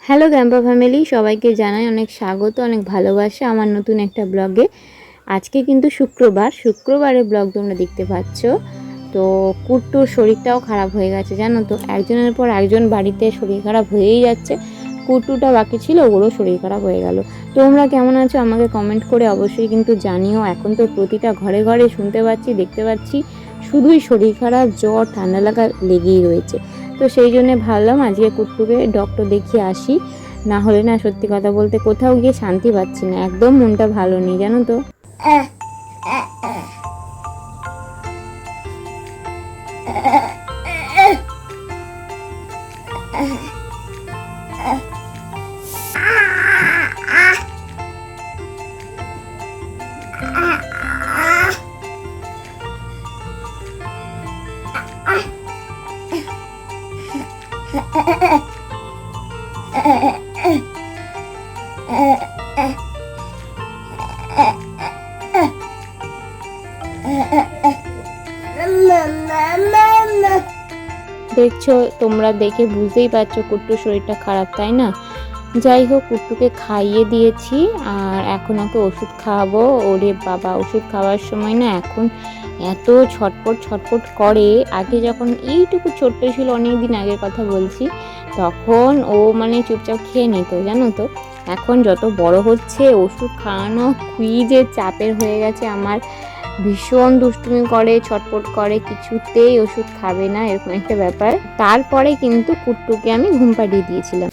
Hello গ্যাম্পা family, সবাইকে জানাই অনেক স্বাগত, অনেক ভালোবাসা আমার নতুন একটা ব্লগে। আজকে কিন্তু শুক্রবারের ব্লগ তোমরা দেখতে পাচ্ছ। তো কুট্টুর শরীরটাও খারাপ হয়ে গেছে, জানো তো, একজনের পর একজন বাড়িতে শরীর খারাপ হয়েই যাচ্ছে। কুট্টুটা বাকি ছিল, ওরও শরীর খারাপ হয়ে গেল। তোমরা কেমন আছো আমাকে কমেন্ট করে অবশ্যই কিন্তু জানিও। এখন তো প্রতিটা ঘরে ঘরে শুনতে পাচ্ছি, দেখতে পাচ্ছি, শুধুই শরীর খারাপ, জ্বর, ঠান্ডা লাগা লেগেই রয়েছে। তো সেই জন্য ভাবলাম আজকে কুট্টুকে ডক্টর দেখিয়ে আসি। না হলে না, সত্যি কথা বলতে কোথাও গিয়ে শান্তি পাচ্ছি না, একদম মনটা ভালো নেই, জানো তো। দেখছো, তোমরা দেখে বুঝতেই পারছো কুট্টুর শরীরটা খারাপ, তাই না? যাই হোক, কুট্টুকে খাইয়ে দিয়েছি আর এখন ওকে ওষুধ খাওয়াবো। ওরে বাবা, ওষুধ খাওয়ার সময় না এখন এত ছটপট ছটপট করে। আগে যখন এইটুকু ছোট্ট ছিল, অনেক দিন আগের কথা বলছি, তখন ও মানে চুপচাপ খেয়ে নিত, জানো তো। এখন যত বড় হচ্ছে, ওষুধ খাওয়ানো খুবই যে চাপের হয়ে গেছে আমার। ভীষণ দুষ্টুমি করে, ছটপট করে, কিছুতেই ওষুধ খাবে না, এরকম একটা ব্যাপার। তারপরে কিন্তু কুট্টুকে আমি ঘুম পাড়িয়ে দিয়েছিলাম।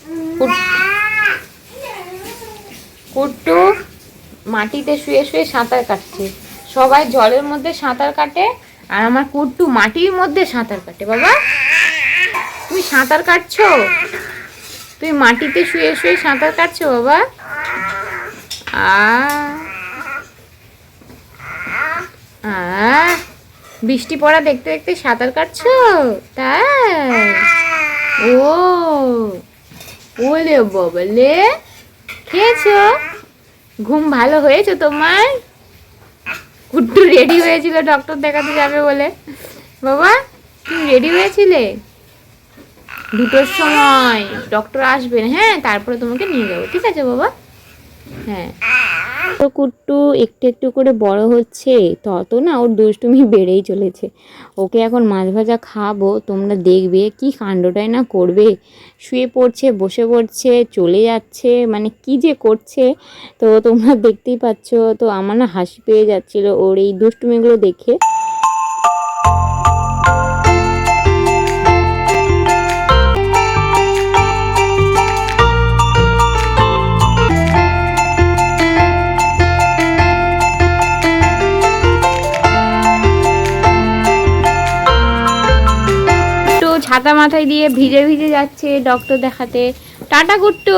কুট্টু মাটিতে শুয়ে শুয়ে সাঁতার কাটছে। সবাই জলের মধ্যে সাঁতার কাটে, আর আমার কুট্টু মাটির মধ্যে সাঁতার কাটে। বাবা, তুমি সাঁতার কাটছো? তুমি মাটিতে শুয়ে শুয়ে সাঁতার কাটছো বাবা? বৃষ্টি পড়া দেখতে দেখতে সাঁতার কাটছো, তাই? ও ওলে বাবালে, খেয়েছো? ঘুম ভালো হয়েছে তোমার? কুট্টু রেডি হয়েছিল ডক্টর দেখাতে যাবে বলে। বাবা, তুমি রেডি হয়েছিলে? 2টোর সময় ডক্টর আসবেন, হ্যাঁ, তারপরে তোমাকে নিয়ে যাবো, ঠিক আছে বাবা? হ্যাঁ। তো কুট্টু একটু একটু করে বড় হচ্ছে, তত না ওর দুষ্টুমি বেড়েই চলেছে। ওকে এখন মাছ ভাজা খাবো, তোমরা দেখবে কি কাণ্ডটাই না করবে। শুয়ে পড়ছে, বসে পড়ছে, চলে যাচ্ছে, মানে কি যে করছে। তো তোমরা দেখতেই পাচ্ছ। তো আমার না হাসি পেয়ে যাচ্ছিল ওর এই দুষ্টুমিগুলো দেখে। ছাতা মাথায় দিয়ে ভিজে ভিজে যাচ্ছে ডক্টর দেখাতে। টাটা গুট্টু,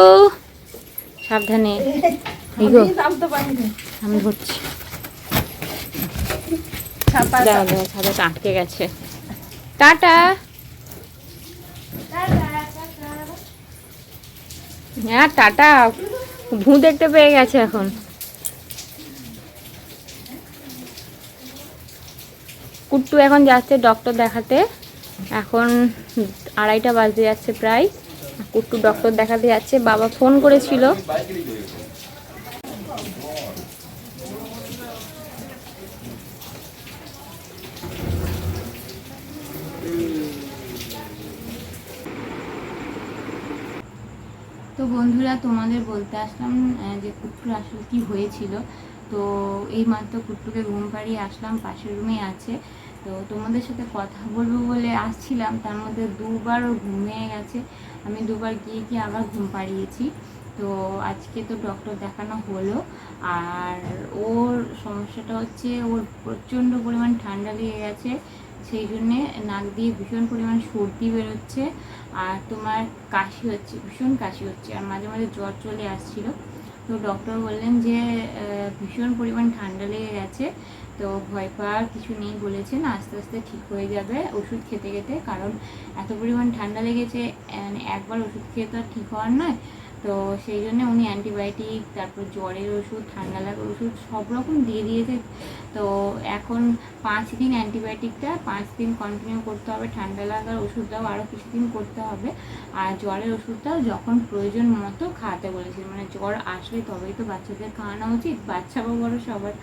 সাবধানে। আমি ধরছি, ছাতাটা আটকে গেছে। টাটা। হ্যাঁ টাটা, ভূ দেখতে পেয়ে গেছে এখন। কুট্টু এখন যাচ্ছে ডক্টর দেখাতে। এখন 2:30 বাজতে যাচ্ছে প্রায়। কুট্টু ডক্টর দেখাতে যাচ্ছে, বাবা ফোন করেছিল। তো বন্ধুরা, তোমাদের বলতে আসলাম যে কুট্টুর আসলে কি হয়েছিল। তো এই মাত্র কুট্টুকে ঘুম পাড়িয়ে আসলাম, পাশের রুমেই আছে। তো তোমাদের সাথে কথা বলবো বলে আসছিলাম, তার মধ্যে 2বার ও ঘুমিয়ে গেছে। আমি 2বার গিয়ে গিয়ে আবার ঘুম পাড়িয়েছি। তো আজকে তো ডক্টর দেখানো হলো। আর ওর সমস্যাটা হচ্ছে, ওর প্রচণ্ড পরিমাণ ঠান্ডা লেগে গেছে, সেই জন্যে নাক দিয়ে ভীষণ পরিমাণ সর্দি বেরোচ্ছে। আর তোমার কাশি হচ্ছে, ভীষণ কাশি হচ্ছে, আর মাঝে মাঝে জ্বর চলে আসছিল। তো ডক্টর বললেন যে ভীষণ পরিমাণ ঠান্ডা লেগে গেছে, তো ভয় পাওয়ার কিছু নেই বলেছেন, আস্তে আস্তে ঠিক হয়ে যাবে ওষুধ খেতে খেতে। কারণ এত পরিমাণ ঠান্ডা লেগেছে, একবার ওষুধ খেয়ে তো আর ঠিক হওয়ার নয়। তো সেই জন্য উনি অ্যান্টিবায়োটিক, তারপর জ্বরের ওষুধ, ঠান্ডা লাগার ওষুধ সব রকম দিয়ে দিয়েছে। তো এখন 5 দিন অ্যান্টিবায়োটিকটা 5 দিন কন্টিনিউ করতে হবে, ঠান্ডা লাগার ওষুধটাও আরও কিছুদিন করতে হবে, আর জ্বরের ওষুধটাও যখন প্রয়োজন মতো খাওয়াতে বলেছে। মানে জ্বর আসলে তবেই তো বাচ্চাদের খাওয়ানো উচিত, বাচ্চা বা বড় সবার।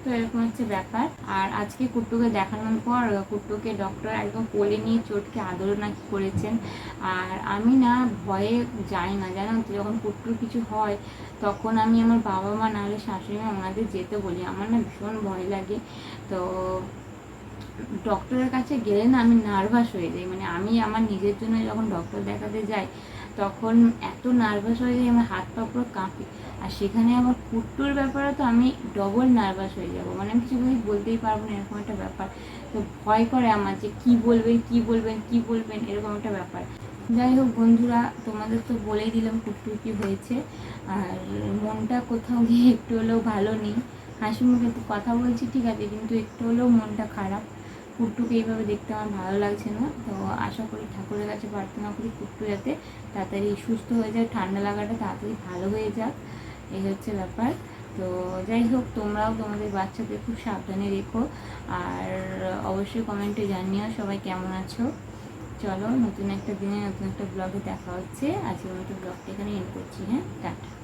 তো এরকম হচ্ছে ব্যাপার। আর আজকে কুট্টুকে দেখানোর পর কুট্টুকে ডক্টর একদম কোলে নিয়ে চটকে আদরও নাকি করেছেন। আর আমি না ভয়ে যাই না, জানো তো, যখন কুট্টুর কিছু হয় তখন আমি আমার বাবা মা নাহলে শাশুড়ি মা ওনাদের যেতে বলি, আমার না ভীষণ ভয় লাগে। তো ডক্টরের কাছে গেলে না আমি নার্ভাস হয়ে যাই, মানে আমি আমার নিজের জন্য যখন ডক্টর দেখাতে যাই তখন এত নার্ভাস হয়ে যাই, আমার হাত পা পুরো কাঁপে। আর সেখানে আমার কুট্টুর ব্যাপারে তো আমি ডবল নার্ভাস হয়ে যাব, মানে আমি কিছু বলতেই পারবো না, এরকম একটা ব্যাপার। তো ভয় করে আমার যে কী বলবেন কী বলবেন কী বলবেন, এরকম একটা ব্যাপার। যাই হোক বন্ধুরা, তোমাদের তো বলেই দিলাম কুট্টুর কী হয়েছে। আর মনটা কোথাও গিয়ে একটু হলেও ভালো নেই, হাসি মুখে তো কথা বলছি ঠিক আছে, কিন্তু একটু হলেও মনটা খারাপ। কুট্টুকে এইভাবে দেখতে আমার ভালো লাগছে না। তো আশা করি, ঠাকুরের কাছে প্রার্থনা করি কুট্টু যাতে তাড়াতাড়ি সুস্থ হয়ে যায়, ঠান্ডা লাগাটা তাড়াতাড়ি ভালো হয়ে যাক, এই হচ্ছে ব্যাপার। তো যাই হোক, তোমরাও তোমাদের বাচ্চাদের খুব সাবধানে রেখো, আর অবশ্যই কমেন্টে জানিও সবাই কেমন আছো। চলো, নতুন একটা দিনে নতুন একটা ব্লগে দেখা হচ্ছে। আজকের মতো ব্লগটা এখানে এন্ড করছি। হ্যাঁ, টাটা।